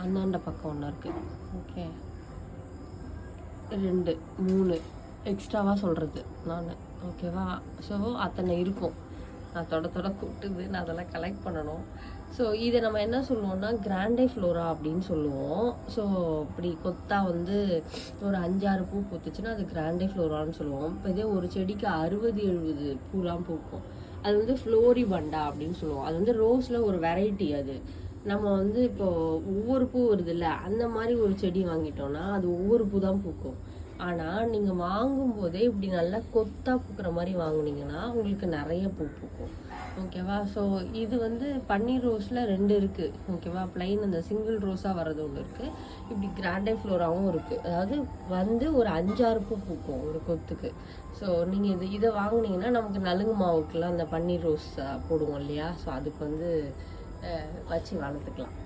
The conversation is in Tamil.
அந்தாண்ட பக்கம் ஒன்று இருக்குது. ஓகே, 2 3 எக்ஸ்ட்ராவாக சொல்கிறது நான். ஓகேவா? ஸோ அத்தனை இருக்கும். நான் தொட கூட்டுது, நான் அதெல்லாம் கலெக்ட் பண்ணணும். ஸோ இதை நம்ம என்ன சொல்லுவோம்னா கிராண்டே ஃப்ளோரா அப்படின்னு சொல்லுவோம். ஸோ இப்படி கொத்தா வந்து ஒரு 5-6 பூ பூத்துச்சுன்னா அது கிராண்டே ஃப்ளோரான்னு சொல்லுவோம். இப்போ இதே ஒரு செடிக்கு 60-70 பூலாம் பூக்கும். அது வந்து ஃப்ளோரி பண்டா அப்படின்னு சொல்லுவோம். அது வந்து ரோஸில் ஒரு வெரைட்டி. அது நம்ம வந்து இப்போ ஒவ்வொரு பூ வருது இல்லை, அந்த மாதிரி ஒரு செடி வாங்கிட்டோம்னா அது ஒவ்வொரு பூ தான் பூக்கும். ஆனால் நீங்கள் வாங்கும்போதே இப்படி நல்லா கொத்தா பூக்கிற மாதிரி வாங்குனீங்கன்னா உங்களுக்கு நிறைய பூ பூக்கும். ஓகேவா? ஸோ இது வந்து பன்னீர் ரோஸில் 2 இருக்குது. ஓகேவா? பிளைன் அந்த சிங்கிள் ரோஸாக வர்றது ஒன்று இருக்குது, இப்படி கிராண்டே ஃப்ளோராகவும் இருக்குது. அதாவது வந்து ஒரு 5-6 பூ பூக்கும் ஒரு கொத்துக்கு. ஸோ நீங்கள் இதை வாங்கினீங்கன்னா நமக்கு நலுங்கு மாவுக்குலாம் அந்த பன்னீர் ரோஸ் போடுவோம் இல்லையா? ஸோ அதுக்கு வந்து வச்சு வளர்த்துக்கலாம்.